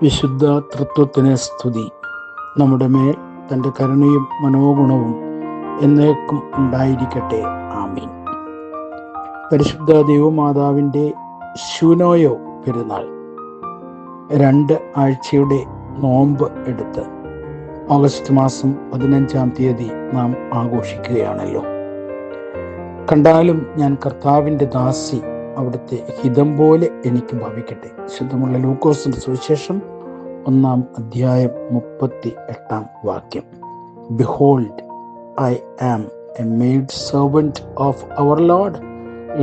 വിശുദ്ധ തൃത്വത്തിന് സ്തുതി. നമ്മുടെ മേൽ തൻ്റെ കരുണയും മനോഗുണവും എന്നേക്കും ഉണ്ടായിരിക്കട്ടെ. ആമീൻ. പരിശുദ്ധ ദൈവമാതാവിൻ്റെ ശൂനോയോ പെരുന്നാൾ 2 ആഴ്ചയുടെ നോമ്പ് എടുത്ത് ഓഗസ്റ്റ് മാസം 15-ാം തീയതി നാം ആഘോഷിക്കുകയാണല്ലോ. കണ്ടാലും ഞാൻ കർത്താവിൻ്റെ ദാസി, അവിടുത്തെ ഹിതം പോലെ എനിക്ക് ഭവിക്കട്ടെ. ശുദ്ധമുള്ള ലൂക്കോസിന്റെ സുവിശേഷം 1-ാം അധ്യായം 38-ാം വാക്യം. Behold, I am a maid servant of our Lord,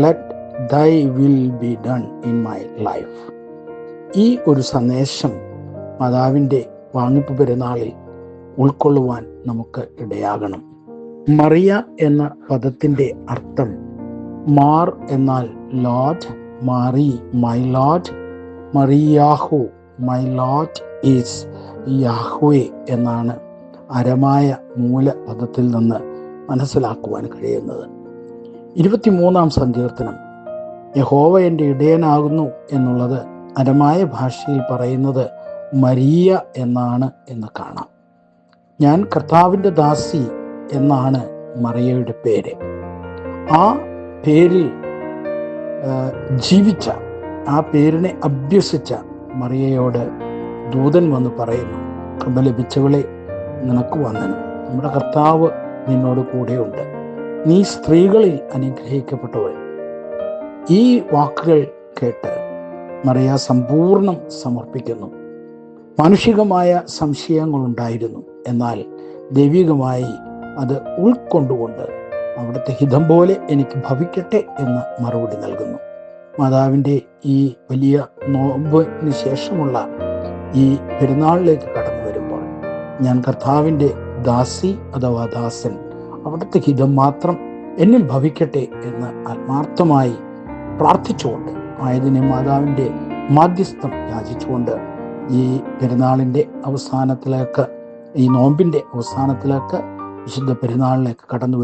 let thy will be done in my life. ഈ ഒരു സന്ദേശം മാതാവിൻ്റെ വാങ്ങിപ്പ് പെരുന്നാളിൽ ഉൾക്കൊള്ളുവാൻ നമുക്ക് ഇടയാകണം. മറിയ എന്ന പദത്തിൻ്റെ അർത്ഥം മാർ എന്നാൽ ലോർഡ്, മാറി my lord, Mariyahu my lord is Yahweh എന്നാണ് അരമായ മൂലപദത്തിൽ നിന്ന് മനസ്സിലാക്കുവാൻ കഴിയുന്നത്. 23-ാം സങ്കീർത്തനം യഹോവ എൻ്റെ ഇടയനാകുന്നു എന്നുള്ളത് അരമായ ഭാഷയിൽ പറയുന്നത് മരിയ എന്നാണ് എന്ന് കാണാം. ഞാൻ കർത്താവിൻ്റെ ദാസി എന്നാണ് മറിയയുടെ പേര്. ആ പേരിൽ ജീവിച്ച, ആ പേരിനെ അഭ്യസിച്ച മറിയയോട് ദൂതൻ വന്ന് പറയുന്നു, കൃപ ലഭിച്ചവളെ, നിനക്ക് വന്ദനം, നമ്മുടെ കർത്താവ് നിന്നോട് കൂടെയുണ്ട്, നീ സ്ത്രീകളിൽ അനുഗ്രഹിക്കപ്പെട്ടവൾ. ഈ വാക്കുകൾ കേട്ട് മറിയ സമ്പൂർണ്ണം സമർപ്പിക്കുന്നു. മാനുഷികമായ സംശയങ്ങളുണ്ടായിരുന്നു, എന്നാൽ ദൈവികമായി അത് ഉൾക്കൊണ്ടുകൊണ്ട് അവിടുത്തെ ഹിതം പോലെ എനിക്ക് ഭവിക്കട്ടെ എന്ന് മറുപടി നൽകുന്നു. മാതാവിൻ്റെ ഈ വലിയ നോമ്പിന് ശേഷമുള്ള ഈ പെരുന്നാളിലേക്ക് കടന്നു വരുമ്പോൾ ഞാൻ കർത്താവിൻ്റെ ദാസി അഥവാ ദാസൻ, അവിടുത്തെ ഹിതം മാത്രം എന്നിൽ ഭവിക്കട്ടെ എന്ന് ആത്മാർത്ഥമായി പ്രാർത്ഥിച്ചുകൊണ്ട്, ആയതിനെ മാതാവിൻ്റെ മാധ്യസ്ഥം യാചിച്ചുകൊണ്ട് ഈ പെരുന്നാളിൻ്റെ അവസാനത്തിലേക്ക്, ഈ നോമ്പിൻ്റെ അവസാനത്തിലേക്ക്, വിശുദ്ധ പെരുന്നാളിലേക്ക് കടന്നു